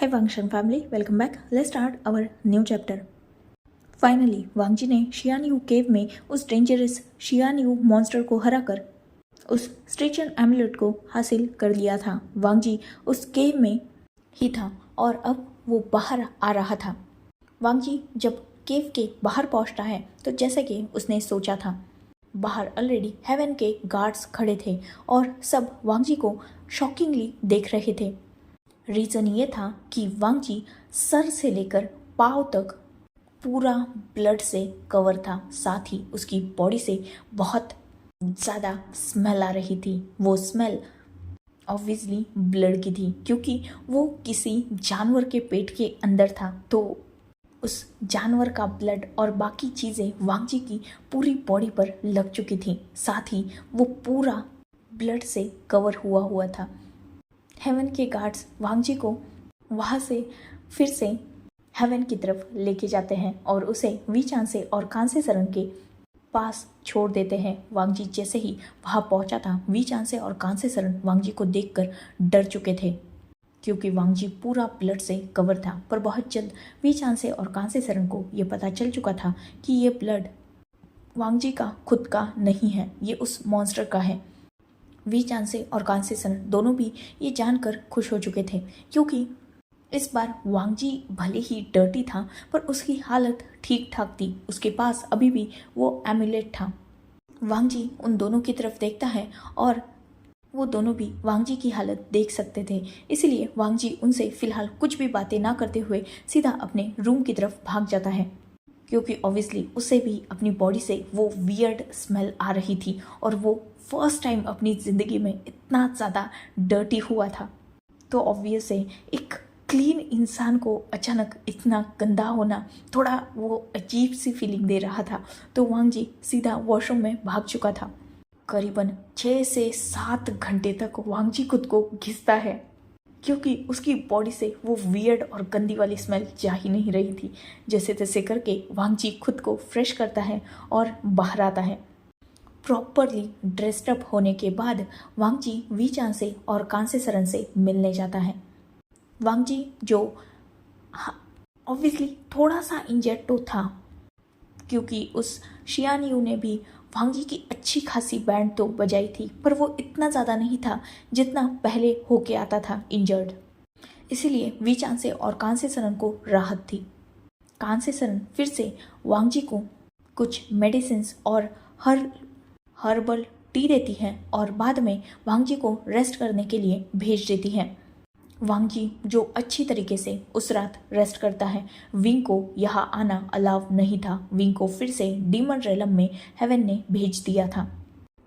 Hi Wangshan family, welcome back. Let's start our new chapter. Finally Wangji ने Xianyu केव में उस dangerous शियानयू monster को हराकर उस स्ट्रेचन एमुलेट को हासिल कर लिया था। वांगजी उस केव में ही था और अब वो बाहर आ रहा था। वांगजी जब केव के बाहर पहुंचता है तो जैसे कि उसने सोचा था, बाहर ऑलरेडी हेवन के गार्ड्स खड़े थे और सब वांगजी को शॉकिंगली देख रहे थे। रीज़न ये था कि वांगजी सर से लेकर पाँव तक पूरा ब्लड से कवर था, साथ ही उसकी बॉडी से बहुत ज़्यादा स्मेल आ रही थी। वो स्मेल ऑब्वियसली ब्लड की थी, क्योंकि वो किसी जानवर के पेट के अंदर था, तो उस जानवर का ब्लड और बाकी चीज़ें वांगजी की पूरी बॉडी पर लग चुकी थी। साथ ही वो पूरा ब्लड से कवर हुआ था। हेवन के गार्ड्स वांगजी को वहाँ से फिर से हेवन की तरफ लेके जाते हैं और उसे वीचांसे और कांसे सरन के पास छोड़ देते हैं। वांगजी जैसे ही वहाँ पहुँचा था, वीचांसे और कांसे सरन वांगजी को देखकर डर चुके थे, क्योंकि वांगजी पूरा ब्लड से कवर था। पर बहुत जल्द वीचांसे और कांसे सरन को ये पता चल चुका था कि ये ब्लड वांगजी का खुद का नहीं है, ये उस मॉन्स्टर का है। वीचांसे और कांसे सरन दोनों भी ये जानकर खुश हो चुके थे, क्योंकि इस बार वांगजी भले ही डर्टी था पर उसकी हालत ठीक ठाक थी। उसके पास अभी भी वो एमुलेट था। वांगजी उन दोनों की तरफ देखता है और वो दोनों भी वांगजी की हालत देख सकते थे, इसलिए वांगजी उनसे फिलहाल कुछ भी बातें ना करते हुए सीधा अपने रूम की तरफ भाग जाता है, क्योंकि ऑब्वियसली उसे भी अपनी बॉडी से वो वियर्ड स्मेल आ रही थी और वो फर्स्ट टाइम अपनी ज़िंदगी में इतना ज़्यादा डर्टी हुआ था। तो ऑब्वियस है, एक क्लीन इंसान को अचानक इतना गंदा होना थोड़ा वो अजीब सी फीलिंग दे रहा था। तो वांगजी सीधा वॉशरूम में भाग चुका था। करीबन 6 से 7 घंटे तक वांगजी खुद को घिसता है, क्योंकि उसकी बॉडी से वो वियर्ड और गंदी वाली स्मेल जा ही नहीं रही थी। जैसे तैसे करके वांगजी खुद को फ्रेश करता है और बाहर आता है। प्रॉपरली ड्रेस्ड अप होने के बाद वांगजी वीचांसे और कांसे सरन से मिलने जाता है। वांगजी जो ऑब्वियसली थोड़ा सा इंजर्ड तो था, क्योंकि उस शियानयू ने भी वांगजी की अच्छी खासी बैंड तो बजाई थी, पर वो इतना ज़्यादा नहीं था जितना पहले होके आता था इंजर्ड। इसीलिए वीचांसे और कांसे सरन को राहत थी। कांसे सरन फिर से वांगजी को कुछ मेडिसिन्स और हर्बल टी देती हैं और बाद में वांगजी को रेस्ट करने के लिए भेज देती हैं। वांगजी जो अच्छी तरीके से उस रात रेस्ट करता है। विंग को यहाँ आना अलाउ नहीं था। विंग को फिर से डीमन रेलम में हेवन ने भेज दिया था,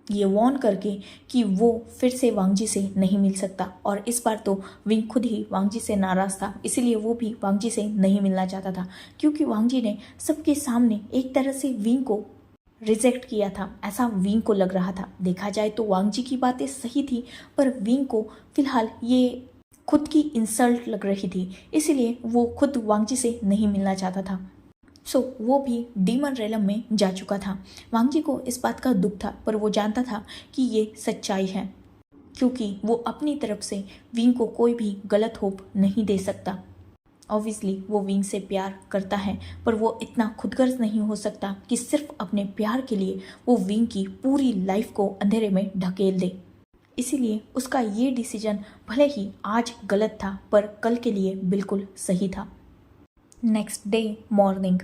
ये वॉर्न करके कि वो फिर से वांगजी से नहीं मिल सकता। और इस बार तो विंग खुद ही वांगजी से नाराज़ था, इसीलिए वो भी वांगजी से नहीं मिलना चाहता था, क्योंकि वांगजी ने सबके सामने एक तरह से विंग को रिजेक्ट किया था, ऐसा विंग को लग रहा था। देखा जाए तो वांगजी की बातें सही थी, पर विंग को फिलहाल ये खुद की इंसल्ट लग रही थी, इसीलिए वो खुद वांगजी से नहीं मिलना चाहता था। सो वो भी डीमन रेलम में जा चुका था। वांगजी को इस बात का दुख था, पर वो जानता था कि ये सच्चाई है, क्योंकि वो अपनी तरफ से विंग को कोई भी गलत होप नहीं दे सकता। ऑब्वियसली वो विंग से प्यार करता है, पर वो इतना खुदगर्ज नहीं हो सकता कि सिर्फ अपने प्यार के लिए वो विंग की पूरी लाइफ को अंधेरे में ढकेल दे। इसीलिए उसका ये डिसीजन भले ही आज गलत था, पर कल के लिए बिल्कुल सही था। नेक्स्ट डे मॉर्निंग,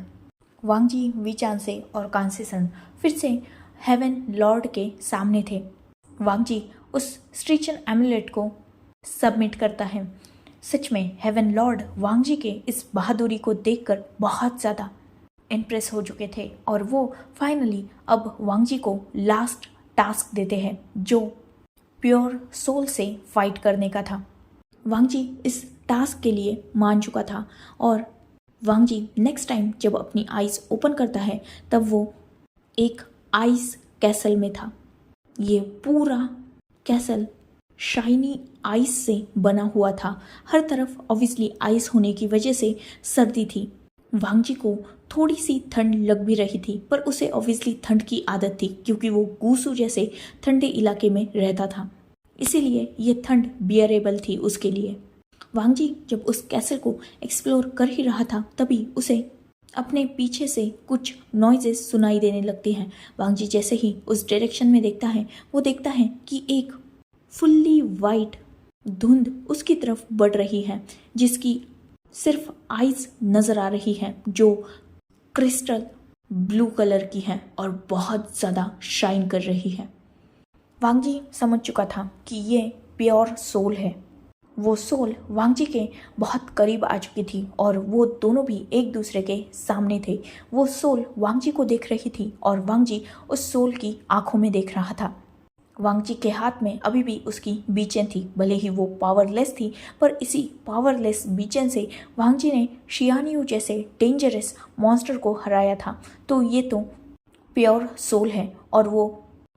वांगजी वीचांसे और कांसे सरन फिर से हेवन लॉर्ड के सामने थे। वांगजी उस स्ट्रेचन एमुलेट को सबमिट करता है। सच में हेवन लॉर्ड वांगजी के इस बहादुरी को देखकर बहुत ज़्यादा इम्प्रेस हो चुके थे और वो फाइनली अब वांगजी को लास्ट टास्क देते हैं, जो प्योर सोल से फाइट करने का था। वांगजी इस टास्क के लिए मान चुका था और वांगजी नेक्स्ट टाइम जब अपनी आइज़ ओपन करता है तब वो एक आइस कैसल में था। ये पूरा कैसल शाइनी आइस से बना हुआ था। हर तरफ ऑब्वियसली आइस होने की वजह से सर्दी थी। वांगजी को थोड़ी सी ठंड लग भी रही थी, पर उसे ऑब्वियसली ठंड की आदत थी, क्योंकि वो गूसू जैसे ठंडे इलाके में रहता था, इसीलिए ये ठंड बियरेबल थी उसके लिए। वांगजी जब उस कैसल को एक्सप्लोर कर ही रहा था तभी उसे अपने पीछे से कुछ नॉइजेस सुनाई देने लगती हैं। वांगजी जैसे ही उस डायरेक्शन में देखता है वो देखता है कि एक फुल्ली वाइट धुंध उसकी तरफ बढ़ रही है जिसकी सिर्फ आइज नज़र आ रही है जो क्रिस्टल ब्लू कलर की है और बहुत ज़्यादा शाइन कर रही है। वांगजी समझ चुका था कि ये प्योर सोल है। वो सोल वांगजी के बहुत करीब आ चुकी थी और वो दोनों भी एक दूसरे के सामने थे। वो सोल वांगजी को देख रही थी और वांगजी उस सोल की आंखों में देख रहा था। वांगजी के हाथ में अभी भी उसकी बीचें थी, भले ही वो पावरलेस थी, पर इसी पावरलेस बीचें से वांगजी ने शियानियू जैसे डेंजरस मॉन्स्टर को हराया था। तो ये तो प्योर सोल है और वो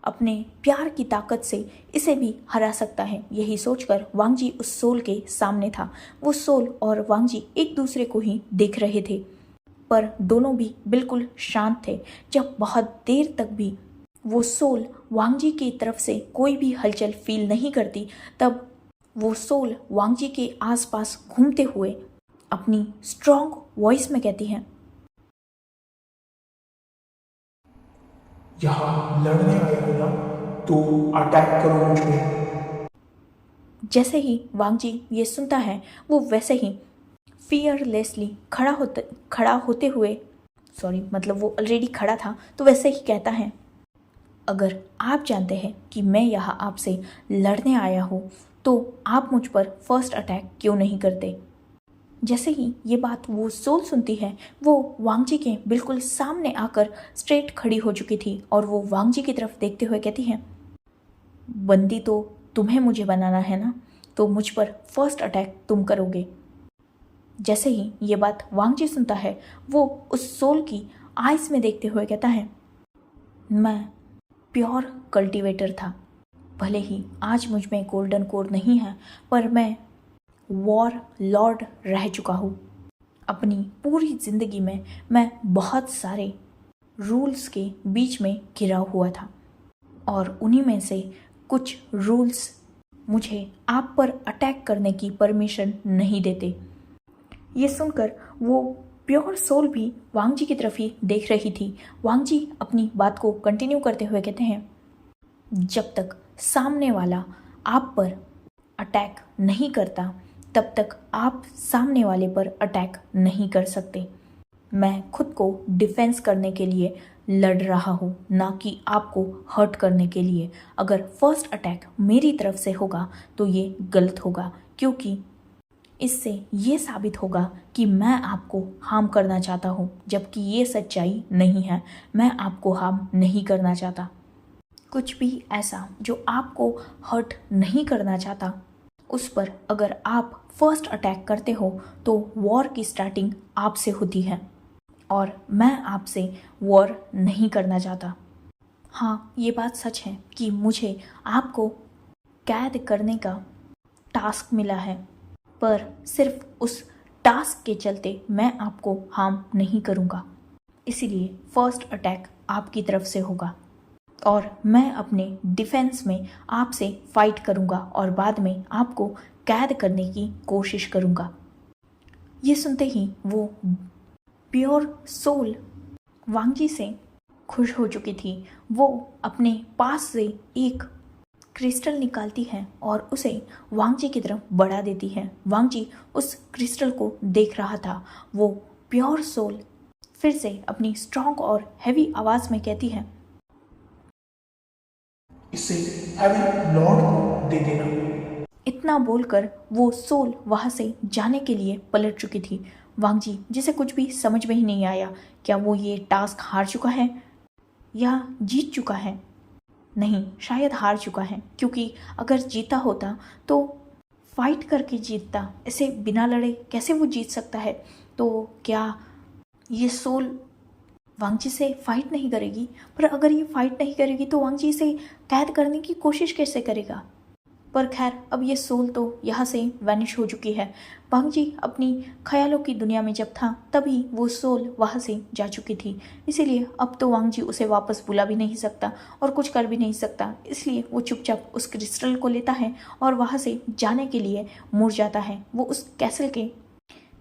अपने प्यार की ताकत से इसे भी हरा सकता है। यही सोचकर वांगजी उस सोल के सामने था। वो सोल और वांगजी एक दूसरे को ही देख रहे थे, पर दोनों भी बिल्कुल शांत थे। जब बहुत देर तक भी वो सोल वांगजी की तरफ से कोई भी हलचल फील नहीं करती, तब वो सोल वांगजी के आसपास घूमते हुए अपनी स्ट्रॉन्ग वॉइस में कहती है, यहाँ लड़ने आए हो ना, तो अटैक करो मुझ पे। जैसे ही वांगजी ये सुनता है वो वैसे ही फियरलेसली खड़ा होते हुए वो ऑलरेडी खड़ा था तो वैसे ही कहता है, अगर आप जानते हैं कि मैं यहाँ आपसे लड़ने आया हूँ तो आप मुझ पर फर्स्ट अटैक क्यों नहीं करते। जैसे ही ये बात वो सोल सुनती है वो वांगजी के बिल्कुल सामने आकर स्ट्रेट खड़ी हो चुकी थी और वो वांगजी की तरफ देखते हुए कहती है, बंदी तो तुम्हें मुझे बनाना है ना, तो मुझ पर फर्स्ट अटैक तुम करोगे। जैसे ही ये बात वांगजी सुनता है वो उस सोल की आइज में देखते हुए कहता है, मैं प्योर कल्टीवेटर था, भले ही आज मुझ में गोल्डन कोर नहीं है, पर मैं वॉर लॉर्ड रह चुका हूँ। अपनी पूरी ज़िंदगी में मैं बहुत सारे रूल्स के बीच में घिरा हुआ था और उन्हीं में से कुछ रूल्स मुझे आप पर अटैक करने की परमिशन नहीं देते। ये सुनकर वो प्योर सोल भी वांगजी की तरफ ही देख रही थी। वांगजी अपनी बात को कंटिन्यू करते हुए कहते हैं, जब तक सामने वाला आप पर अटैक नहीं करता तब तक आप सामने वाले पर अटैक नहीं कर सकते। मैं खुद को डिफेंस करने के लिए लड़ रहा हूँ, ना कि आपको हर्ट करने के लिए। अगर फर्स्ट अटैक मेरी तरफ से होगा तो ये गलत होगा, क्योंकि इससे ये साबित होगा कि मैं आपको हार्म करना चाहता हूँ, जबकि ये सच्चाई नहीं है। मैं आपको हार्म नहीं करना चाहता। कुछ भी ऐसा जो आपको हर्ट नहीं करना चाहता उस पर अगर आप फर्स्ट अटैक करते हो तो वॉर की स्टार्टिंग आपसे होती है और मैं आपसे वॉर नहीं करना चाहता। हाँ, ये बात सच है कि मुझे आपको कैद करने का टास्क मिला है, पर सिर्फ उस टास्क के चलते मैं आपको हार्म नहीं करूँगा। इसीलिए फर्स्ट अटैक आपकी तरफ से होगा और मैं अपने डिफेंस में आपसे फाइट करूँगा और बाद में आपको कैद करने की कोशिश करूँगा। ये सुनते ही वो प्योर सोल वांगजी से खुश हो चुकी थी। वो अपने पास से एक क्रिस्टल निकालती है और उसे वांगजी की तरफ बढ़ा देती है। वांगजी उस क्रिस्टल को देख रहा था। वो प्योर सोल फिर से अपनी स्ट्रॉन्ग और हैवी आवाज़ में कहती है, इसे हेवन लॉर्ड को दे देना। इतना बोलकर वो सोल वहाँ से जाने के लिए पलट चुकी थी। वांगजी जिसे कुछ भी समझ में ही नहीं आया, क्या वो ये टास्क हार चुका है या जीत चुका है। नहीं, शायद हार चुका है, क्योंकि अगर जीता होता तो फाइट करके जीतता। ऐसे बिना लड़े कैसे वो जीत सकता है। तो क्या ये सोल वांगजी से फाइट नहीं करेगी? पर अगर ये फाइट नहीं करेगी तो वांगजी इसे कैद करने की कोशिश कैसे करेगा? पर खैर अब ये सोल तो यहाँ से वैनिश हो चुकी है। वांग जी अपनी ख्यालों की दुनिया में जब था तभी वो सोल वहाँ से जा चुकी थी, इसीलिए अब तो वांग जी उसे वापस बुला भी नहीं सकता और कुछ कर भी नहीं सकता। इसलिए वो चुपचाप उस क्रिस्टल को लेता है और वहाँ से जाने के लिए मुड़ जाता है। वो उस कैसल के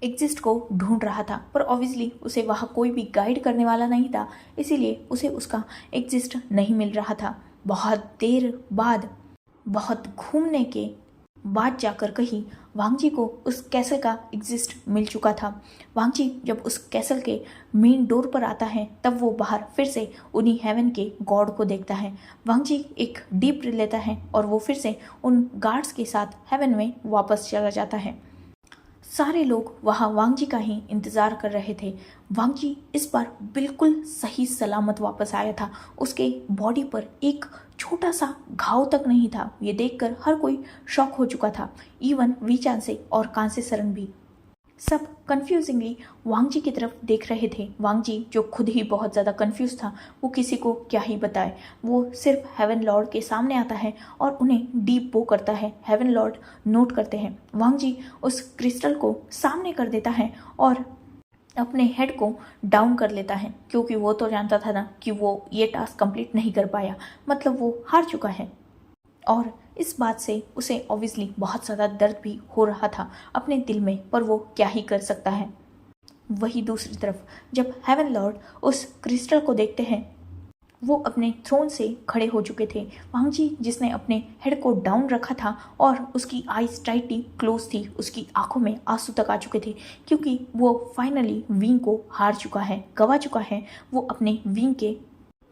एग्जिस्ट को ढूंढ रहा था, पर ऑब्वियसली उसे वहाँ कोई भी गाइड करने वाला नहीं था, इसीलिए उसे उसका एग्जिस्ट नहीं मिल रहा था। बहुत देर बाद, बहुत घूमने के बाद जाकर कहीं वांग जी को उस कैसल का एग्जिस्ट मिल चुका था। वांग जी जब उस कैसल के मेन डोर पर आता है तब वो बाहर फिर से उन्हीं हेवन के गॉड को देखता है। वांग जी एक डीप ब्रीथ लेता है और वो फिर से उन गार्ड्स के साथ हेवन में वापस चला जाता है। सारे लोग वहाँ वांग जी का ही इंतज़ार कर रहे थे। वांग जी इस बार बिल्कुल सही सलामत वापस आया था। उसके बॉडी पर एक छोटा सा घाव तक नहीं था। ये देखकर हर कोई शॉक हो चुका था, इवन वी चांसे और कांसे सरन भी। सब कंफ्यूजिंगली वांग जी की तरफ देख रहे थे। वांग जी जो खुद ही बहुत ज़्यादा कंफ्यूज था, वो किसी को क्या ही बताए। वो सिर्फ हेवन लॉर्ड के सामने आता है और उन्हें डीप बो करता है। हेवन लॉर्ड नोट करते हैं। वांग जी उस क्रिस्टल को सामने कर देता है और अपने हेड को डाउन कर लेता है, क्योंकि वो तो जानता था ना कि वो ये टास्क कंप्लीट नहीं कर पाया, मतलब वो हार चुका है। और इस बात से उसे ऑब्वियसली बहुत ज़्यादा दर्द भी हो रहा था अपने दिल में, पर वो क्या ही कर सकता है। वही दूसरी तरफ जब हेवन लॉर्ड उस क्रिस्टल को देखते हैं, वो अपने थ्रोन से खड़े हो चुके थे। वांग जी जिसने अपने हेड को डाउन रखा था और उसकी आईज टाइटली क्लोज थी, उसकी आंखों में आंसू तक आ चुके थे, क्योंकि वो फाइनली विंग को हार चुका है, गवा चुका है। वो अपने विंग के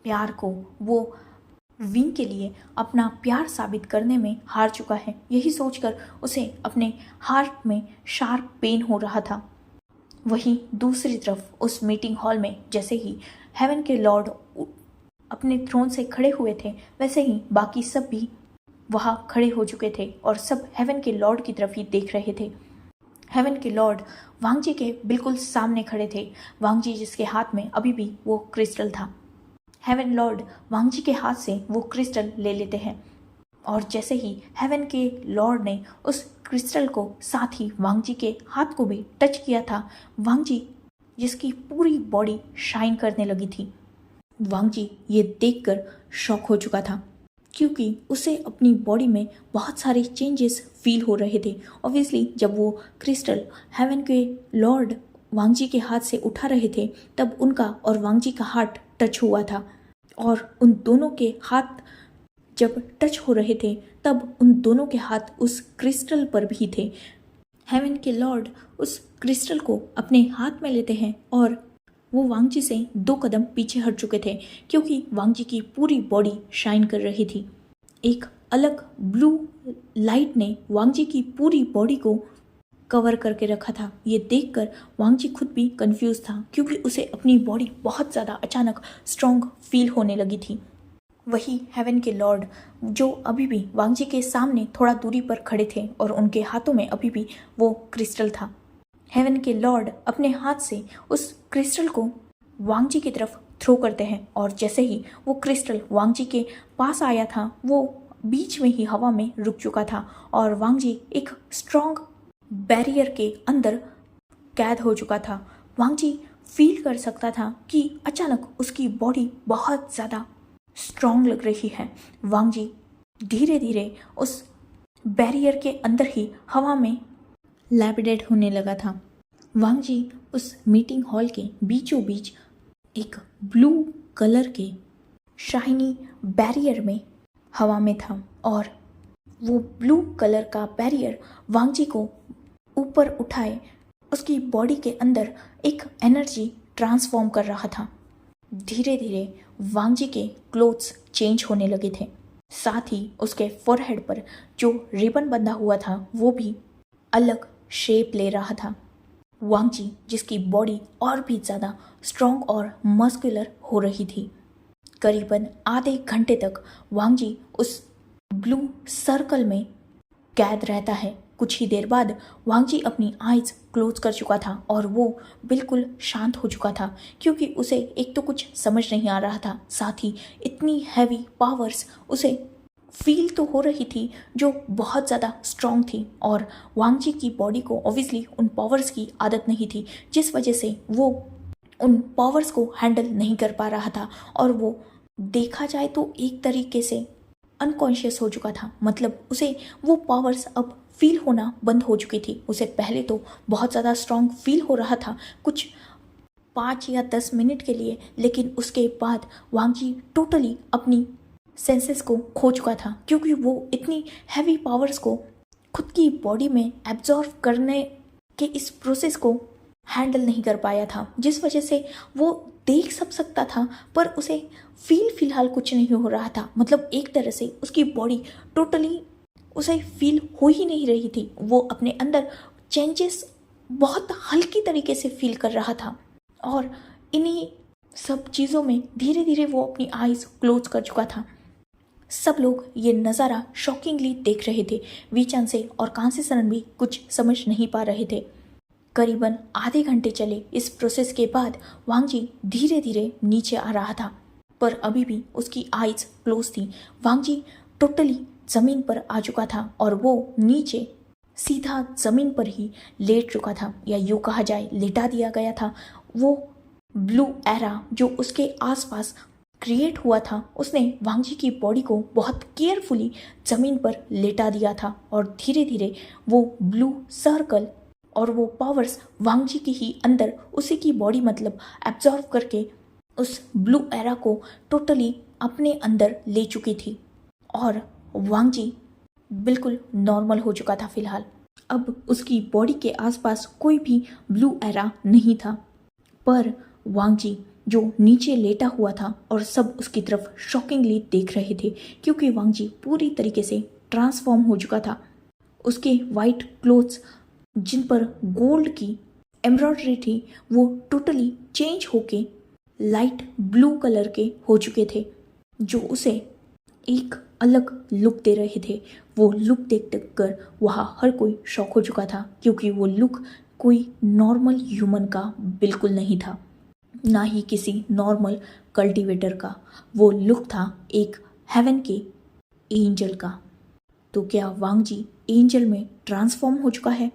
प्यार को, वो विंग के लिए अपना प्यार साबित करने में हार चुका है। यही सोचकर उसे अपने हार्ट में शार्प पेन हो रहा था। वहीं दूसरी तरफ उस मीटिंग हॉल में जैसे ही हेवन के लॉर्ड अपने थ्रोन से खड़े हुए थे, वैसे ही बाकी सब भी वहाँ खड़े हो चुके थे और सब हेवन के लॉर्ड की तरफ ही देख रहे थे। हेवन के लॉर्ड वांग जी के बिल्कुल सामने खड़े थे। वांग जी जिसके हाथ में अभी भी वो क्रिस्टल था। हेवन लॉर्ड वांग जी के हाथ से वो क्रिस्टल ले लेते हैं और जैसे ही हेवन के लॉर्ड ने उस क्रिस्टल को साथ ही वांग जी के हाथ को भी टच किया था, वांग जी जिसकी पूरी बॉडी शाइन करने लगी थी। वांग जी ये देखकर शॉक हो चुका था, क्योंकि उसे अपनी बॉडी में बहुत सारे चेंजेस फील हो रहे थे। ऑब्वियसली जब वो क्रिस्टल हेवन के लॉर्ड वांग जी के हाथ से उठा रहे थे, तब उनका और वांग जी का हाथ टच हुआ था और उन दोनों के हाथ जब टच हो रहे थे तब उन दोनों के हाथ उस क्रिस्टल पर भी थे। हेवन के लॉर्ड उस क्रिस्टल को अपने हाथ में लेते हैं और वो वांग जी से 2 कदम पीछे हट चुके थे, क्योंकि वांग जी की पूरी बॉडी शाइन कर रही थी। एक अलग ब्लू लाइट ने वांग जी की पूरी बॉडी को कवर करके रखा था। ये देखकर वांग जी खुद भी कंफ्यूज था, क्योंकि उसे अपनी बॉडी बहुत ज़्यादा अचानक स्ट्रॉन्ग फील होने लगी थी। वही हेवन के लॉर्ड जो अभी भी वांग जी के सामने थोड़ा दूरी पर खड़े थे और उनके हाथों में अभी भी वो क्रिस्टल था। हेवन के लॉर्ड अपने हाथ से उस क्रिस्टल को वांग जी की तरफ थ्रो करते हैं और जैसे ही वो क्रिस्टल वांग जी के पास आया था, वो बीच में ही हवा में रुक चुका था और वांग जी एक स्ट्रॉन्ग बैरियर के अंदर कैद हो चुका था। वांग जी फील कर सकता था कि अचानक उसकी बॉडी बहुत ज़्यादा स्ट्रॉन्ग लग रही है। वांग जी धीरे धीरे उस बैरियर के अंदर ही हवा में लैपिडेट होने लगा था। वांग जी उस मीटिंग हॉल के बीचों बीच एक ब्लू कलर के शाइनी बैरियर में हवा में था और वो ब्लू कलर का बैरियर वांग जी को ऊपर उठाए उसकी बॉडी के अंदर एक एनर्जी ट्रांसफॉर्म कर रहा था। धीरे धीरे वांग जी के क्लोथ्स चेंज होने लगे थे, साथ ही उसके फोरहेड पर जो रिबन बंधा हुआ था वो भी अलग शेप ले रहा था। वांग जी जिसकी बॉडी और भी ज़्यादा स्ट्रॉन्ग और मस्कुलर हो रही थी। करीबन आधे घंटे तक वांग जी उस ब्लू सर्कल में कैद रहता है। कुछ ही देर बाद वांग जी अपनी आइज़ क्लोज कर चुका था और वो बिल्कुल शांत हो चुका था, क्योंकि उसे एक तो कुछ समझ नहीं आ रहा था, साथ ही इतनी हैवी पावर्स उसे फील तो हो रही थी जो बहुत ज़्यादा स्ट्रॉन्ग थी, और वांग जी की बॉडी को ऑब्वियसली उन पावर्स की आदत नहीं थी, जिस वजह से वो उन पावर्स को हैंडल नहीं कर पा रहा था, और वो देखा जाए तो एक तरीके से अनकॉन्शियस हो चुका था। मतलब उसे वो पावर्स अब फील होना बंद हो चुकी थी। उसे पहले तो बहुत ज़्यादा स्ट्रॉन्ग फील हो रहा था कुछ 5 या 10 मिनट के लिए, लेकिन उसके बाद वांग जी टोटली अपनी सेंसेस को खो चुका था, क्योंकि वो इतनी हैवी पावर्स को खुद की बॉडी में एब्जॉर्व करने के इस प्रोसेस को हैंडल नहीं कर पाया था, जिस वजह से वो देख सब सकता था पर उसे फील फिलहाल कुछ नहीं हो रहा था। मतलब एक तरह से उसकी बॉडी टोटली उसे फील हो ही नहीं रही थी। वो अपने अंदर चेंजेस बहुत हल्की तरीके से फील कर रहा था, और इन्हीं सब चीज़ों में धीरे धीरे वो अपनी आईज क्लोज कर चुका था। सब लोग ये नज़ारा शॉकिंगली देख रहे थे। वीचान से और कांसी सरन भी कुछ समझ नहीं पा रहे थे। करीबन आधे घंटे चले इस प्रोसेस के बाद वांग जी धीरे धीरे नीचे आ रहा था, पर अभी भी उसकी आईज क्लोज थी। वांग जी टोटली ज़मीन पर आ चुका था, और वो नीचे सीधा ज़मीन पर ही लेट चुका था, या यूँ कहा जाए लेटा दिया गया था। वो ब्लू एरा जो उसके आसपास क्रिएट हुआ था, उसने वांग जी की बॉडी को बहुत केयरफुली ज़मीन पर लेटा दिया था, और धीरे धीरे वो ब्लू सर्कल और वो पावर्स वांग जी के ही अंदर उसी की बॉडी मतलब एब्जॉर्व करके उस ब्लू एरा को टोटली अपने अंदर ले चुकी थी, और वांग जी बिल्कुल नॉर्मल हो चुका था फिलहाल। अब उसकी बॉडी के आसपास कोई भी ब्लू एरा नहीं था, पर वांग जी जो नीचे लेटा हुआ था और सब उसकी तरफ शॉकिंगली देख रहे थे, क्योंकि वांग जी पूरी तरीके से ट्रांसफॉर्म हो चुका था। उसके वाइट क्लोथ्स जिन पर गोल्ड की एम्ब्रॉयडरी थी वो टोटली चेंज होके लाइट ब्लू कलर के हो चुके थे, जो उसे एक अलग लुक दे रहे थे। वो लुक देख कर वहाँ हर कोई शॉक हो चुका था, क्योंकि वो लुक कोई नॉर्मल ह्यूमन का बिल्कुल नहीं था, ना ही किसी नॉर्मल कल्टीवेटर का। वो लुक था एक हेवन के एंजल का। तो क्या वांग जी एंजल में ट्रांसफॉर्म हो चुका है?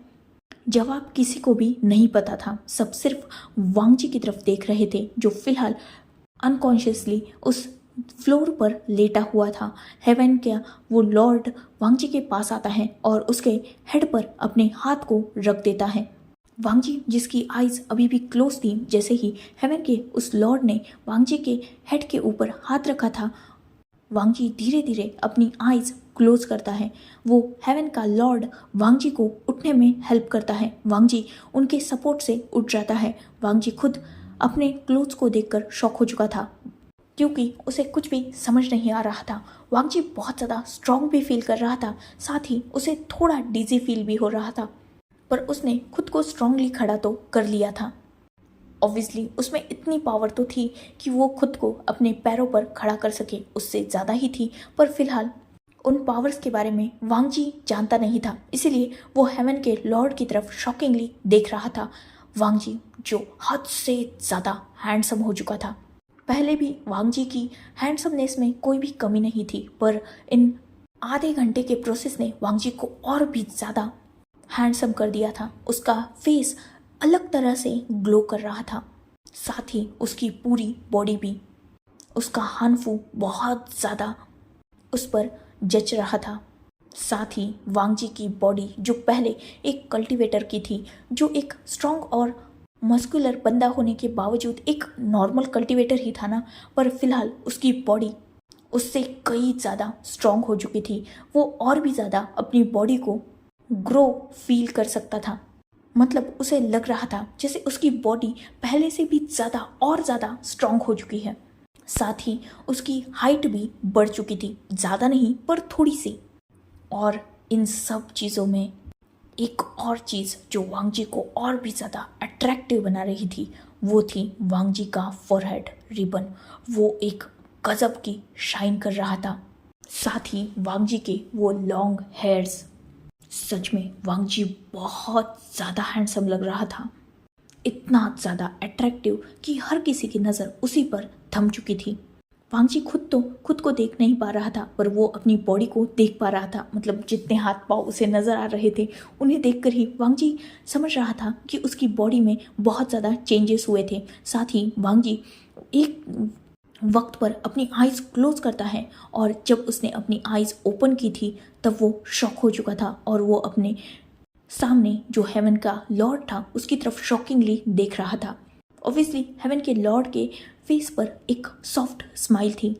जवाब किसी को भी नहीं पता था। सब सिर्फ वांग जी की तरफ देख रहे थे, जो फिलहाल अनकॉन्शियसली उस फ्लोर पर लेटा हुआ था। हेवन का वो लॉर्ड वांग जी के पास आता है और उसके हेड पर अपने हाथ को रख देता है। वांग जी जिसकी आईज अभी भी क्लोज थी, जैसे ही हेवन के उस लॉर्ड ने वांग जी के हेड के ऊपर हाथ रखा था, वांग जी धीरे धीरे अपनी आईज क्लोज करता है। वो हेवन का लॉर्ड वांग जी को उठने में हेल्प करता है। वांग जी उनके सपोर्ट से उठ जाता है। वांग जी खुद अपने क्लोथ्स को देखकर शॉक हो चुका था, क्योंकि उसे कुछ भी समझ नहीं आ रहा था। वांग जी बहुत ज़्यादा स्ट्रॉन्ग भी फील कर रहा था, साथ ही उसे थोड़ा डिजी फील भी हो रहा था, पर उसने खुद को स्ट्रांगली खड़ा तो कर लिया था। ऑब्वियसली उसमें इतनी पावर तो थी कि वो खुद को अपने पैरों पर खड़ा कर सके, उससे ज़्यादा ही थी, पर फिलहाल उन पावर्स के बारे में वांग जी जानता नहीं था, इसीलिए वो हेवन के लॉर्ड की तरफ शॉकिंगली देख रहा था। वांग जी जो हद से ज़्यादा हैंडसम हो चुका था। पहले भी वांग जी की हैंडसमनेस में कोई भी कमी नहीं थी, पर इन आधे घंटे के प्रोसेस ने वांग जी को और भी ज़्यादा हैंडसम कर दिया था। उसका फेस अलग तरह से ग्लो कर रहा था, साथ ही उसकी पूरी बॉडी भी, उसका हानफू बहुत ज़्यादा उस पर जच रहा था। साथ ही वांग जी की बॉडी जो पहले एक कल्टीवेटर की थी, जो एक स्ट्रॉन्ग और मस्कुलर बंदा होने के बावजूद एक नॉर्मल कल्टीवेटर ही था ना, पर फिलहाल उसकी बॉडी उससे कई ज़्यादा स्ट्रॉन्ग हो चुकी थी। वो और भी ज़्यादा अपनी बॉडी को ग्रो फील कर सकता था। मतलब उसे लग रहा था जैसे उसकी बॉडी पहले से भी ज़्यादा और ज़्यादा स्ट्रॉन्ग हो चुकी है। साथ ही उसकी हाइट भी बढ़ चुकी थी, ज़्यादा नहीं पर थोड़ी सी। और इन सब चीज़ों में एक और चीज़ जो वांग जी को और भी ज़्यादा अट्रैक्टिव बना रही थी, वो थी वांग जी का फॉरहेड रिबन। वो एक गजब की शाइन कर रहा था। साथ ही वांग जी के वो लॉन्ग हेयर्स, सच में वांग जी बहुत ज़्यादा हैंडसम लग रहा था। इतना ज़्यादा अट्रैक्टिव कि हर किसी की नज़र उसी पर थम चुकी थी। वांगजी खुद को देख नहीं पा रहा था, पर वो अपनी बॉडी को देख पा रहा था। मतलब जितने हाथ पाँव उसे नज़र आ रहे थे उन्हें देखकर ही वांगजी समझ रहा था कि उसकी बॉडी में बहुत ज़्यादा चेंजेस हुए थे। साथ ही वांगजी एक वक्त पर अपनी आइज़ क्लोज करता है और जब उसने अपनी आइज़ ओपन की थी तब वो शॉक हो चुका था और वो अपने सामने जो हेवन का लॉर्ड था उसकी तरफ शॉकिंगली देख रहा था। ऑब्वियसली हेवन के लॉर्ड के फेस पर एक सॉफ्ट स्माइल थी।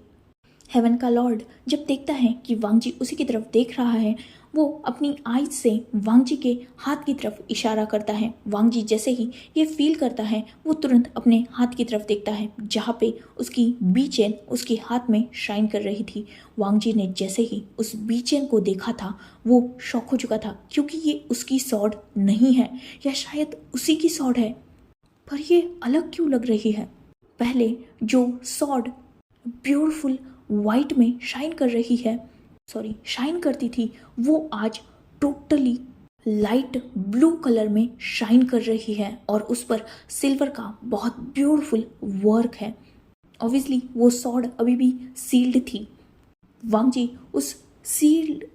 हेवन का लॉर्ड जब देखता है कि वांगजी उसी की तरफ देख रहा है, वो अपनी आइज से वांगजी के हाथ की तरफ इशारा करता है। वांगजी जैसे ही ये फील करता है वो तुरंत अपने हाथ की तरफ देखता है जहाँ पे उसकी बी चेन उसके हाथ में शाइन कर रही थी। वांगजी ने जैसे ही उस बी चेन को देखा था वो शॉक हो चुका था, क्योंकि ये उसकी सॉर्ड नहीं है या शायद उसी की सॉर्ड है, पर ये अलग क्यों लग रही है। पहले जो सॉर्ड ब्यूटीफुल वाइट में शाइन करती थी वो आज टोटली लाइट ब्लू कलर में शाइन कर रही है और उस पर सिल्वर का बहुत ब्यूटीफुल वर्क है। ऑब्वियसली वो सॉर्ड अभी भी सील्ड थी। वांगजी उस सील्ड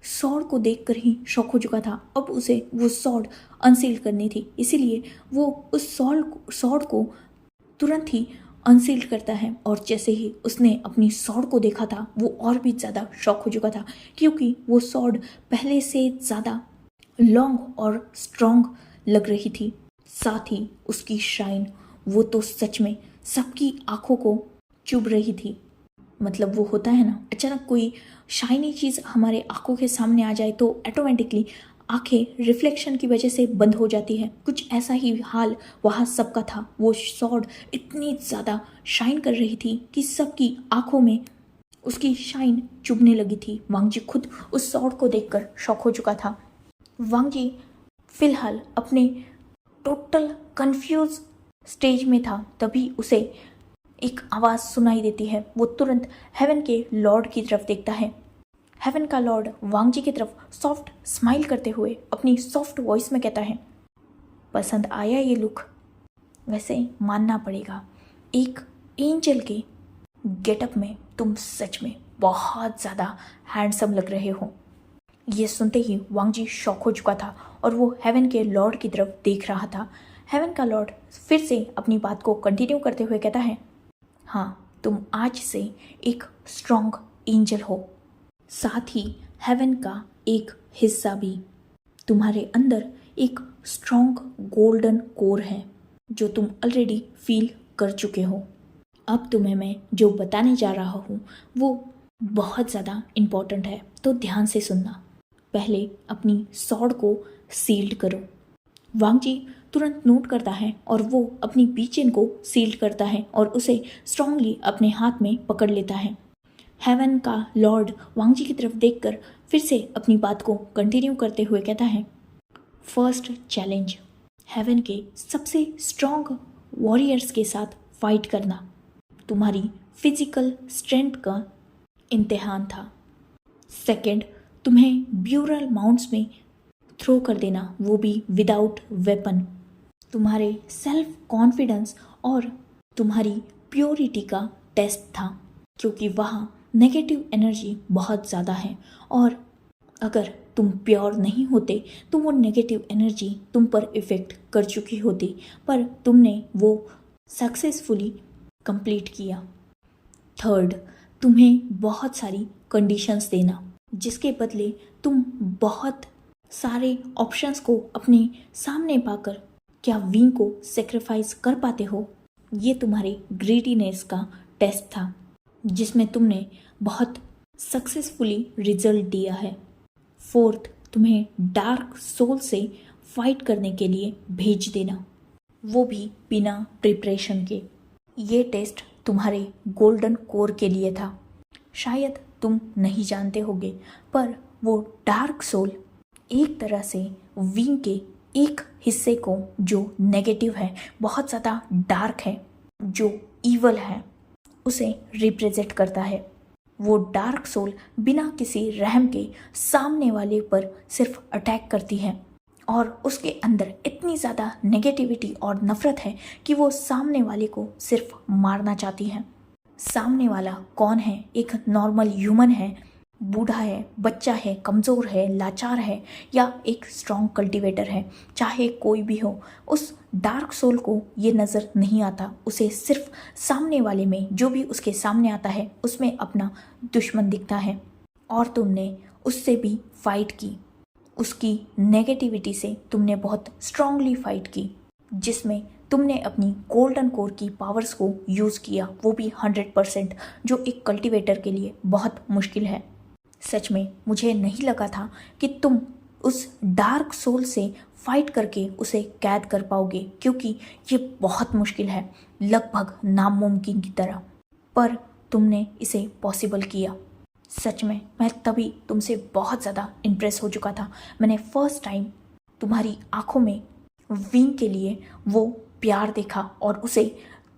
सॉर्ड को देखकर ही शॉक हो चुका था। अब उसे वो सॉर्ड अनसील करनी थी, इसीलिए वो उस सॉर्ड को तुरंत ही अनसील करता है और जैसे ही उसने अपनी सॉर्ड को देखा था वो और भी ज़्यादा शॉक हो चुका था, क्योंकि वो सॉर्ड पहले से ज़्यादा लॉन्ग और स्ट्रॉन्ग लग रही थी। साथ ही उसकी शाइन वो तो सच में सबकी आंखों को चुभ रही थी। मतलब वो होता है ना, अचानक कोई शाइनी चीज़ हमारे आंखों के सामने आ जाए तो ऑटोमेटिकली आंखें रिफ्लेक्शन की वजह से बंद हो जाती है। कुछ ऐसा ही हाल वहाँ सबका था। वो सॉर्ड इतनी ज़्यादा शाइन कर रही थी कि सबकी आंखों में उसकी शाइन चुभने लगी थी। वांगजी खुद उस सॉर्ड को देखकर शॉक हो चुका था। वांगजी फिलहाल अपने टोटल कंफ्यूज स्टेज में था, तभी उसे एक आवाज़ सुनाई देती है। वो तुरंत हेवन के लॉर्ड की तरफ देखता है। हेवन का लॉर्ड वांगजी की तरफ सॉफ्ट स्माइल करते हुए अपनी सॉफ्ट वॉइस में कहता है, पसंद आया ये लुक? वैसे मानना पड़ेगा, एक एंजल के गेटअप में तुम सच में बहुत ज़्यादा हैंडसम लग रहे हो। ये सुनते ही वांगजी शॉक हो चुका था और वो हेवन के लॉर्ड की तरफ देख रहा था। हेवन का लॉर्ड फिर से अपनी बात को कंटिन्यू करते हुए कहता है, हाँ, तुम आज से एक स्ट्रॉन्ग एंजल हो, साथ ही हेवन का एक हिस्सा भी। तुम्हारे अंदर एक स्ट्रॉन्ग गोल्डन कोर है जो तुम ऑलरेडी फील कर चुके हो। अब तुम्हें मैं जो बताने जा रहा हूँ वो बहुत ज़्यादा इम्पॉर्टेंट है, तो ध्यान से सुनना। पहले अपनी सॉर्ड को सील्ड करो। वांगजी तुरंत नोट करता है और वो अपनी बीचेन को सील्ड करता है और उसे स्ट्रांगली अपने हाथ में पकड़ लेता है। हेवन का लॉर्ड वांगजी की तरफ देखकर फिर से अपनी बात को कंटिन्यू करते हुए कहता है, फर्स्ट चैलेंज, हेवन के सबसे स्ट्रॉन्ग वॉरियर्स के साथ फाइट करना तुम्हारी फिजिकल स्ट्रेंथ का इम्तिहान था। सेकंड, तुम्हें ब्यूरल माउंट्स में थ्रो कर देना, वो भी विदाउट वेपन। तुम्हारे सेल्फ कॉन्फिडेंस और तुम्हारी प्योरिटी का टेस्ट था, क्योंकि वहाँ नेगेटिव एनर्जी बहुत ज़्यादा है और अगर तुम प्योर नहीं होते तो वो नेगेटिव एनर्जी तुम पर इफ़ेक्ट कर चुकी होती, पर तुमने वो सक्सेसफुली कंप्लीट किया। थर्ड, तुम्हें बहुत सारी कंडीशंस देना जिसके बदले तुम बहुत सारे ऑप्शंस को अपने सामने पाकर क्या विंग को सेक्रीफाइस कर पाते हो। ये तुम्हारे ग्रीडीनेस का टेस्ट था जिसमें तुमने बहुत सक्सेसफुली रिजल्ट दिया है। फोर्थ, तुम्हें डार्क सोल से फाइट करने के लिए भेज देना, वो भी बिना प्रिपरेशन के। ये टेस्ट तुम्हारे गोल्डन कोर के लिए था। शायद तुम नहीं जानते होगे, पर वो डार्क सोल एक तरह से विंग के एक हिस्से को जो नेगेटिव है, बहुत ज़्यादा डार्क है, जो ईवल है, उसे रिप्रेजेंट करता है। वो डार्क सोल बिना किसी रहम के सामने वाले पर सिर्फ अटैक करती है और उसके अंदर इतनी ज़्यादा नेगेटिविटी और नफ़रत है कि वो सामने वाले को सिर्फ मारना चाहती है। सामने वाला कौन है, एक नॉर्मल ह्यूमन है, बूढ़ा है, बच्चा है, कमज़ोर है, लाचार है, या एक स्ट्रॉन्ग कल्टीवेटर है, चाहे कोई भी हो, उस डार्क सोल को ये नज़र नहीं आता। उसे सिर्फ सामने वाले में, जो भी उसके सामने आता है, उसमें अपना दुश्मन दिखता है। और तुमने उससे भी फाइट की, उसकी नेगेटिविटी से तुमने बहुत स्ट्रांगली फाइट की, जिसमें तुमने अपनी गोल्डन कोर की पावर्स को यूज़ किया, वो भी 100%, जो एक कल्टीवेटर के लिए बहुत मुश्किल है। सच में मुझे नहीं लगा था कि तुम उस डार्क सोल से फाइट करके उसे कैद कर पाओगे, क्योंकि ये बहुत मुश्किल है, लगभग नामुमकिन की तरह, पर तुमने इसे पॉसिबल किया। सच में मैं तभी तुमसे बहुत ज़्यादा इम्प्रेस हो चुका था। मैंने फर्स्ट टाइम तुम्हारी आंखों में विंग के लिए वो प्यार देखा और उसे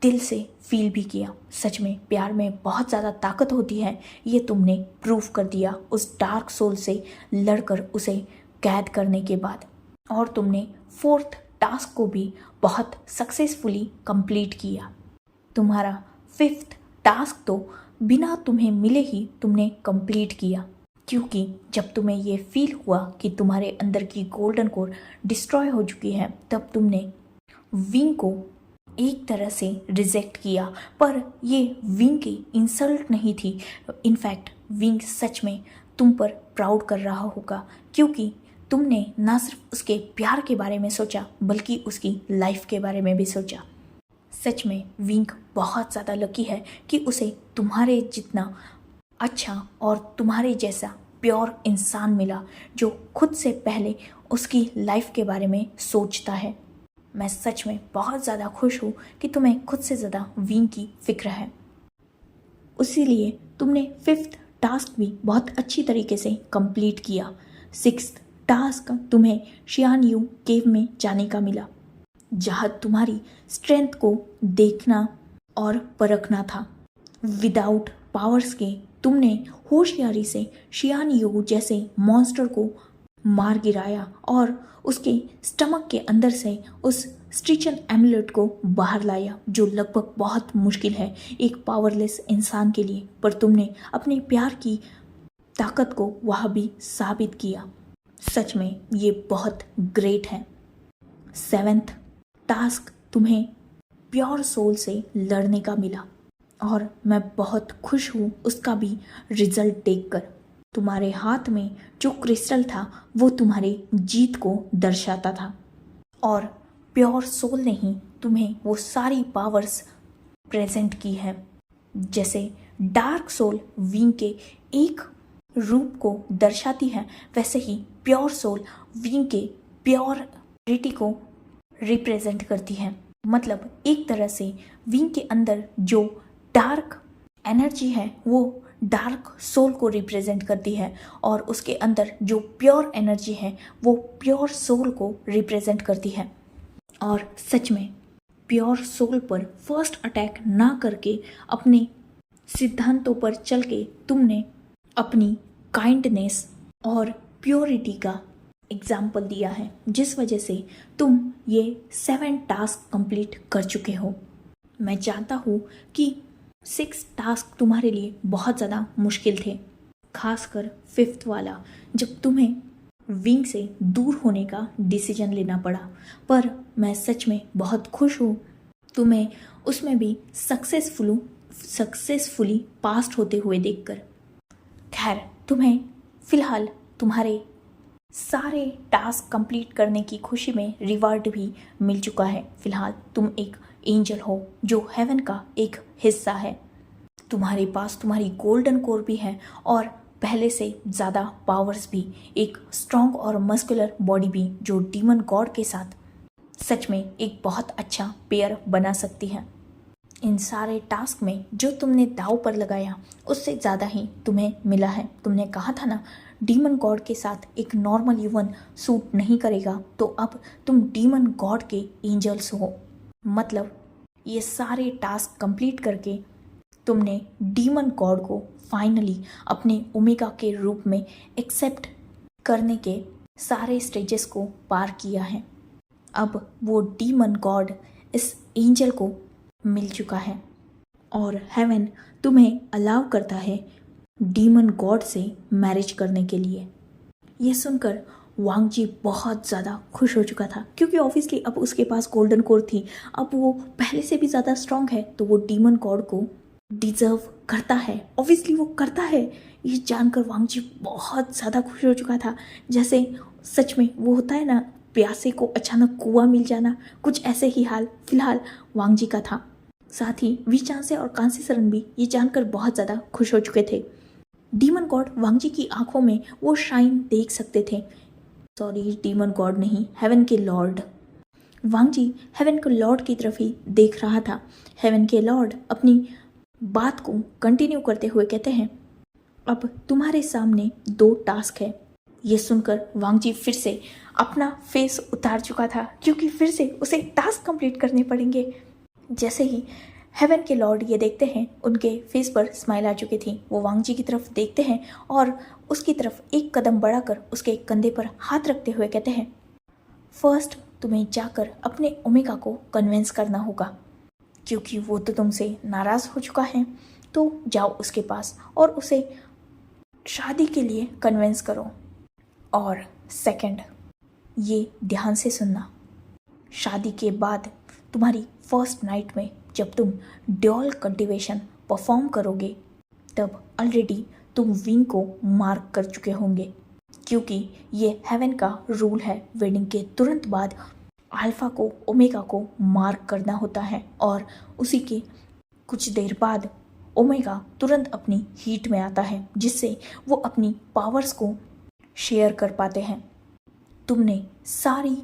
दिल से फील भी किया। सच में प्यार में बहुत ज़्यादा ताकत होती है, ये तुमने प्रूव कर दिया उस डार्क सोल से लड़कर उसे कैद करने के बाद। और तुमने 4th टास्क को भी बहुत सक्सेसफुली कंप्लीट किया। तुम्हारा 5th टास्क तो बिना तुम्हें मिले ही तुमने कंप्लीट किया, क्योंकि जब तुम्हें ये फील हुआ कि तुम्हारे अंदर की गोल्डन कोर डिस्ट्रॉय हो चुकी है, तब तुमने विंग को एक तरह से रिजेक्ट किया। पर ये विंग की इंसल्ट नहीं थी, इनफैक्ट विंग सच में तुम पर प्राउड कर रहा होगा, क्योंकि तुमने ना सिर्फ उसके प्यार के बारे में सोचा, बल्कि उसकी लाइफ के बारे में भी सोचा। सच में विंग बहुत ज़्यादा लकी है कि उसे तुम्हारे जितना अच्छा और तुम्हारे जैसा प्योर इंसान मिला, जो खुद से पहले उसकी लाइफ के बारे में सोचता है। मैं सच में बहुत ज़्यादा खुश हूँ कि तुम्हें खुद से ज़्यादा विंग की फिक्र है। इसीलिए तुमने 5th टास्क भी बहुत अच्छी तरीके से कंप्लीट किया। 6th टास्क तुम्हें शियान यू केव में जाने का मिला, जहाँ तुम्हारी स्ट्रेंथ को देखना और परखना था। विदाउट पावर्स के तुमने होशियारी से शियान यू जैसे मॉन्स्टर को मार गिराया और उसके स्टमक के अंदर से उस स्टिचन एमुलेट को बाहर लाया, जो लगभग बहुत मुश्किल है एक पावरलेस इंसान के लिए, पर तुमने अपने प्यार की ताकत को वह भी साबित किया। सच में ये बहुत ग्रेट है। 7th टास्क तुम्हें प्योर सोल से लड़ने का मिला और मैं बहुत खुश हूँ उसका भी रिजल्ट देखकर। तुम्हारे हाथ में जो क्रिस्टल था वो तुम्हारे जीत को दर्शाता था और प्योर सोल ने ही तुम्हें वो सारी पावर्स प्रेजेंट की है। जैसे डार्क सोल विंग के एक रूप को दर्शाती है, वैसे ही प्योर सोल विंग के प्योरिटी को रिप्रेजेंट करती है। मतलब एक तरह से विंग के अंदर जो डार्क एनर्जी है वो डार्क सोल को रिप्रेजेंट करती है और उसके अंदर जो प्योर एनर्जी है वो प्योर सोल को रिप्रेजेंट करती है। और सच में प्योर सोल पर फर्स्ट अटैक ना करके अपने सिद्धांतों पर चल के तुमने अपनी काइंडनेस और प्योरिटी का एग्जाम्पल दिया है, जिस वजह से तुम ये 7 टास्क कंप्लीट कर चुके हो। मैं जानता हूँ कि 6 टास्क तुम्हारे लिए बहुत ज़्यादा मुश्किल थे, खासकर 5th वाला, जब तुम्हें विंग से दूर होने का डिसीजन लेना पड़ा। पर मैं सच में बहुत खुश हूँ तुम्हें उसमें भी सक्सेसफुली पास्ट होते हुए देखकर। खैर, तुम्हें फ़िलहाल तुम्हारे सारे टास्क कंप्लीट करने की खुशी में रिवार्ड भी मिल चुका है। फ़िलहाल तुम एक एंजल हो जो हेवन का एक हिस्सा है। तुम्हारे पास तुम्हारी गोल्डन कोर भी है और पहले से ज़्यादा पावर्स भी, एक स्ट्रॉन्ग और मस्कुलर बॉडी भी, जो डीमन गॉड के साथ सच में एक बहुत अच्छा पेयर बना सकती है। इन सारे टास्क में जो तुमने दांव पर लगाया उससे ज़्यादा ही तुम्हें मिला है। तुमने कहा था ना, डीमन गॉड के साथ एक नॉर्मल ह्यूमन सूट नहीं करेगा, तो अब तुम डीमन गॉड के एंजल्स हो। मतलब ये सारे टास्क कंप्लीट करके तुमने डीमन गॉड को फाइनली अपने ओमेगा के रूप में एक्सेप्ट करने के सारे स्टेजेस को पार किया है। अब वो डीमन गॉड इस एंजल को मिल चुका है और हेवन तुम्हें अलाउ करता है डीमन गॉड से मैरिज करने के लिए। ये सुनकर वांग जी बहुत ज़्यादा खुश हो चुका था, क्योंकि ऑब्वियसली अब उसके पास गोल्डन कोर थी, अब वो पहले से भी ज़्यादा स्ट्रांग है, तो वो डीमन गॉड को डिजर्व करता है। ऑब्वियसली वो करता है। ये जानकर वांग जी बहुत ज़्यादा खुश हो चुका था, जैसे सच में वो होता है ना, प्यासे को अचानक कुआं मिल जाना, कुछ ऐसे ही हाल फिलहाल वांग जी का था। साथ ही विचांसे और कांसी सरन भी ये जानकर बहुत ज़्यादा खुश हो चुके थे। डीमन गॉड वांग जी की आंखों में वो शाइन देख सकते थे। सॉरी, डीमन गॉड नहीं, हेवन के लॉर्ड। वांग जी हेवन के लॉर्ड की तरफ ही देख रहा था। हेवन के लॉर्ड अपनी बात को कंटिन्यू करते हुए कहते हैं, अब तुम्हारे सामने 2 टास्क है। ये सुनकर वांग जी फिर से अपना फेस उतार चुका था, क्योंकि फिर से उसे टास्क कंप्लीट करने पड़ेंगे। जैसे ही हेवन के लॉर्ड ये देखते हैं, उनके फेस पर स्माइल आ चुकी थी। वो वांग जी की तरफ देखते हैं और उसकी तरफ एक कदम बढ़ाकर उसके कंधे पर हाथ रखते हुए कहते हैं, फर्स्ट तुम्हें जाकर अपने ओमेगा को कन्विंस करना होगा, क्योंकि वो तो तुमसे नाराज़ हो चुका है। तो जाओ उसके पास और उसे शादी के लिए कन्विंस करो। और सेकंड, ये ध्यान से सुनना, शादी के बाद तुम्हारी फर्स्ट नाइट में जब तुम ड्यूल कल्टीवेशन परफॉर्म करोगे, तब ऑलरेडी तुम विंग को मार्क कर चुके होंगे, क्योंकि ये हेवन का रूल है। वेडिंग के तुरंत बाद अल्फा को ओमेगा को मार्क करना होता है, और उसी के कुछ देर बाद ओमेगा तुरंत अपनी हीट में आता है, जिससे वो अपनी पावर्स को शेयर कर पाते हैं। तुमने सारी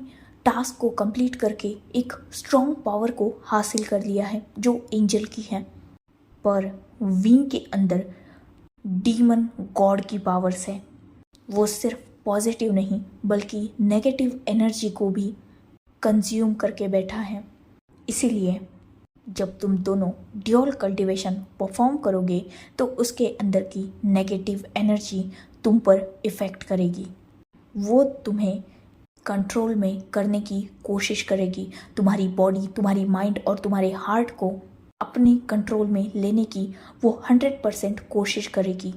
टास्क को कंप्लीट करके एक स्ट्रॉन्ग पावर को हासिल कर लिया है, जो एंजल की है, पर विंग के अंदर डीमन गॉड की पावर्स है। वो सिर्फ पॉजिटिव नहीं बल्कि नेगेटिव एनर्जी को भी कंज्यूम करके बैठा है। इसीलिए जब तुम दोनों ड्यूल कल्टीवेशन परफॉर्म करोगे, तो उसके अंदर की नेगेटिव एनर्जी तुम पर इफ़ेक्ट करेगी। वो तुम्हें कंट्रोल में करने की कोशिश करेगी, तुम्हारी बॉडी, तुम्हारी माइंड और तुम्हारे हार्ट को अपने कंट्रोल में लेने की वो 100% कोशिश करेगी।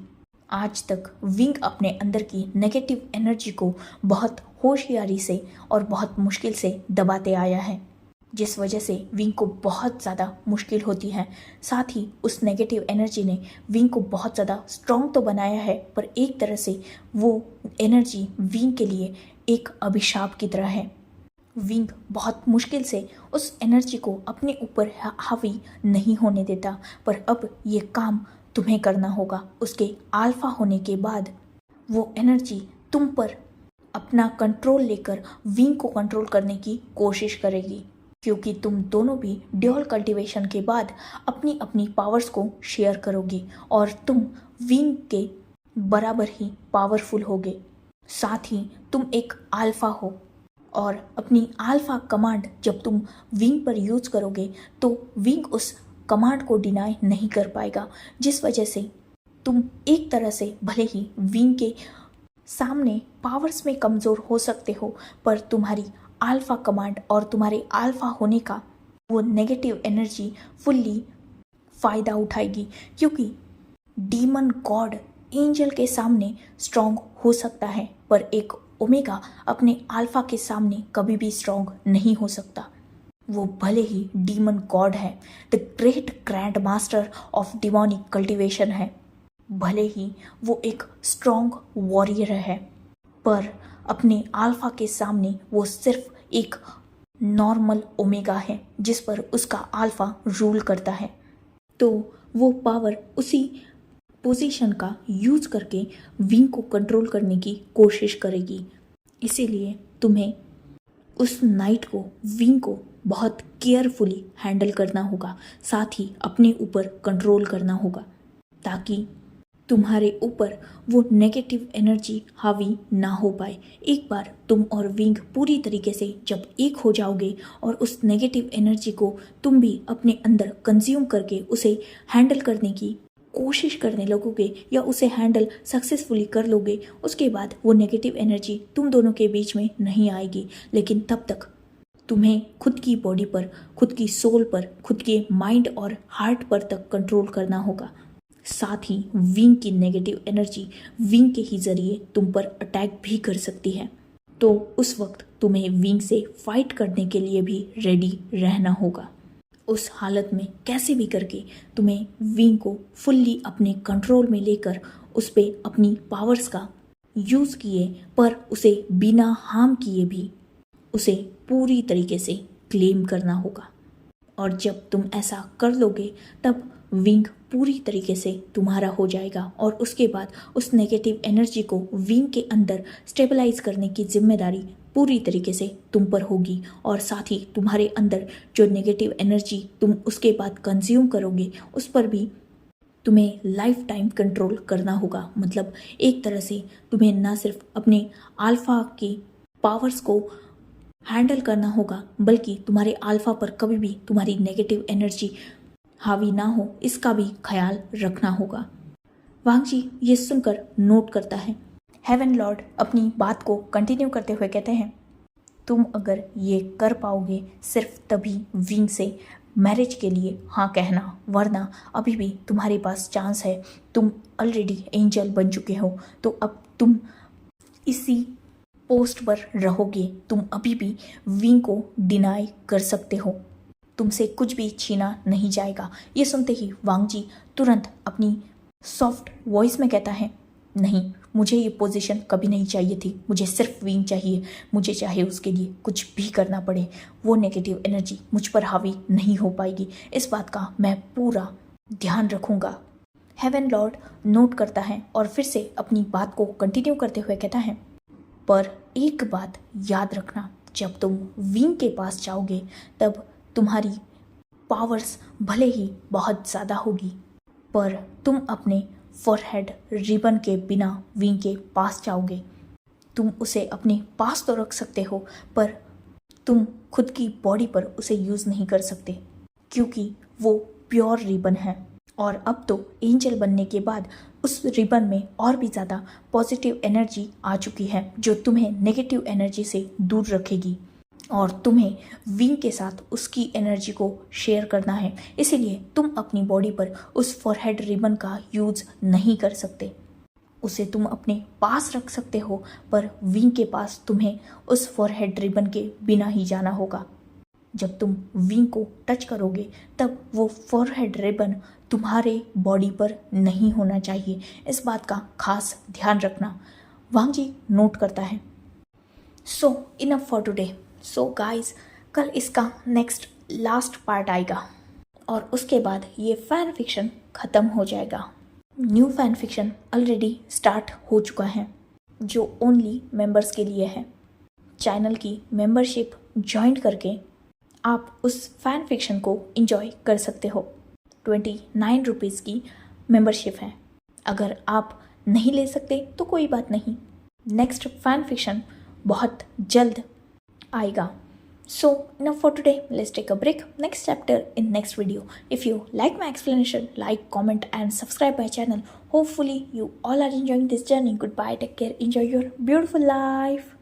आज तक विंग अपने अंदर की नेगेटिव एनर्जी को बहुत होशियारी से और बहुत मुश्किल से दबाते आया है, जिस वजह से विंग को बहुत ज़्यादा मुश्किल होती है। साथ ही उस नेगेटिव एनर्जी ने विंग को बहुत ज़्यादा स्ट्रॉन्ग तो बनाया है, पर एक तरह से वो एनर्जी विंग के लिए एक अभिशाप की तरह है। विंग बहुत मुश्किल से उस एनर्जी को अपने ऊपर हावी नहीं होने देता, पर अब ये काम तुम्हें करना होगा। उसके अल्फा होने के बाद वो एनर्जी तुम पर अपना कंट्रोल लेकर विंग को कंट्रोल करने की कोशिश करेगी, क्योंकि तुम दोनों भी ड्यूल कल्टीवेशन के बाद अपनी अपनी पावर्स को शेयर करोगी और तुम विंग के बराबर ही पावरफुल होगे। साथ ही तुम एक अल्फा हो, और अपनी अल्फा कमांड जब तुम विंग पर यूज करोगे, तो विंग उस कमांड को डिनाई नहीं कर पाएगा, जिस वजह से तुम एक तरह से भले ही विंग के सामने पावर्स में कमज़ोर हो सकते हो, पर तुम्हारी अल्फा कमांड और तुम्हारे अल्फा होने का वो नेगेटिव एनर्जी फुल्ली फ़ायदा उठाएगी, क्योंकि डीमन गॉड एंजल के सामने स्ट्रॉन्ग हो सकता है, पर एक ओमेगा अपने अल्फा के सामने कभी भी स्ट्रॉन्ग नहीं हो सकता। वो भले ही डीमन गॉड है, the great grand master of demonic cultivation है, भले ही वो एक स्ट्रॉन्ग वॉरियर है, पर अपने अल्फा के सामने वो सिर्फ एक नॉर्मल ओमेगा है, जिस पर उसका अल्फा रूल करता है। तो वो पावर उसी पोजीशन का यूज करके विंग को कंट्रोल करने की कोशिश करेगी। इसीलिए तुम्हें उस नाइट को, विंग को बहुत केयरफुली हैंडल करना होगा, साथ ही अपने ऊपर कंट्रोल करना होगा, ताकि तुम्हारे ऊपर वो नेगेटिव एनर्जी हावी ना हो पाए। एक बार तुम और विंग पूरी तरीके से जब एक हो जाओगे और उस नेगेटिव एनर्जी को तुम भी अपने अंदर कंज्यूम करके उसे हैंडल करने की कोशिश करने लगोगे या उसे हैंडल सक्सेसफुली कर लोगे, उसके बाद वो नेगेटिव एनर्जी तुम दोनों के बीच में नहीं आएगी। लेकिन तब तक तुम्हें खुद की बॉडी पर, खुद की सोल पर, खुद के माइंड और हार्ट पर तक कंट्रोल करना होगा। साथ ही विंग की नेगेटिव एनर्जी विंग के ही जरिए तुम पर अटैक भी कर सकती है। तो उस वक्त तुम्हें विंग से फाइट करने के लिए भी रेडी रहना होगा। उस हालत में कैसे भी करके तुम्हें विंग को फुल्ली अपने कंट्रोल में लेकर उस पे अपनी पावर्स का यूज़ किए, पर उसे बिना हार्म किए भी उसे पूरी तरीके से क्लेम करना होगा। और जब तुम ऐसा कर लोगे तब विंग पूरी तरीके से तुम्हारा हो जाएगा और उसके बाद उस नेगेटिव एनर्जी को विंग के अंदर स्टेबलाइज करने की जिम्मेदारी पूरी तरीके से तुम पर होगी। और साथ ही तुम्हारे अंदर जो नेगेटिव एनर्जी तुम उसके बाद कंज्यूम करोगे उस पर भी तुम्हें लाइफ टाइम कंट्रोल करना होगा। मतलब एक तरह से तुम्हें ना सिर्फ अपने अल्फा की पावर्स को हैंडल करना होगा, बल्कि तुम्हारे अल्फा पर कभी भी तुम्हारी नेगेटिव एनर्जी हावी ना हो, इसका भी ख्याल रखना होगा। वांग जी ये सुनकर नोट करता है। हेवन लॉर्ड अपनी बात को कंटिन्यू करते हुए कहते हैं, तुम अगर ये कर पाओगे सिर्फ तभी विंग से मैरिज के लिए हाँ कहना, वरना अभी भी तुम्हारे पास चांस है। तुम ऑलरेडी एंजल बन चुके हो, तो अब तुम इसी पोस्ट पर रहोगे। तुम अभी भी विंग को डिनाई कर सकते हो, तुमसे कुछ भी छीना नहीं जाएगा। ये सुनते ही वांग जी तुरंत अपनी सॉफ्ट वॉइस में कहता है, नहीं, मुझे ये पोजीशन कभी नहीं चाहिए थी, मुझे सिर्फ विंग चाहिए। मुझे चाहे उसके लिए कुछ भी करना पड़े, वो नेगेटिव एनर्जी मुझ पर हावी नहीं हो पाएगी। इस बात का मैं पूरा ध्यान रखूंगा। हेवन लॉर्ड नोट करता है और फिर से अपनी बात को कंटिन्यू करते हुए कहता है, पर एक बात याद रखना, जब तुम विंग के पास जाओगे तब तुम्हारी पावर्स भले ही बहुत ज़्यादा होगी, पर तुम अपने फॉरहेड रिबन के बिना विंग के पास जाओगे। तुम उसे अपने पास तो रख सकते हो, पर तुम खुद की बॉडी पर उसे यूज़ नहीं कर सकते, क्योंकि वो प्योर रिबन है। और अब तो एंजल बनने के बाद उस रिबन में और भी ज़्यादा पॉजिटिव एनर्जी आ चुकी है, जो तुम्हें नेगेटिव एनर्जी से दूर रखेगी। और तुम्हें विंग के साथ उसकी एनर्जी को शेयर करना है, इसीलिए तुम अपनी बॉडी पर उस फॉरहेड रिबन का यूज़ नहीं कर सकते। उसे तुम अपने पास रख सकते हो, पर विंग के पास तुम्हें उस फॉरहेड रिबन के बिना ही जाना होगा। जब तुम विंग को टच करोगे तब वो फॉरहेड रिबन तुम्हारे बॉडी पर नहीं होना चाहिए। इस बात का खास ध्यान रखना। वांग जी नोट करता है। So enough for today. So guys, कल इसका नेक्स्ट लास्ट पार्ट आएगा और उसके बाद ये फैन फिक्शन ख़त्म हो जाएगा। New fan fiction already start हो चुका है, जो ओनली मेंबर्स के लिए है। चैनल की मेंबरशिप ज्वाइन करके आप उस फैन फिक्शन को एंजॉय कर सकते हो। 29 रुपीज़ की मेंबरशिप है। अगर आप नहीं ले सकते तो कोई बात नहीं, नेक्स्ट फैन फिक्शन बहुत जल्द आएगा। So enough for today. Let's take a break. Next chapter in next video. If you like my explanation, like, comment and subscribe my channel. Hopefully you all are enjoying this journey. Goodbye. Take care. Enjoy your beautiful life.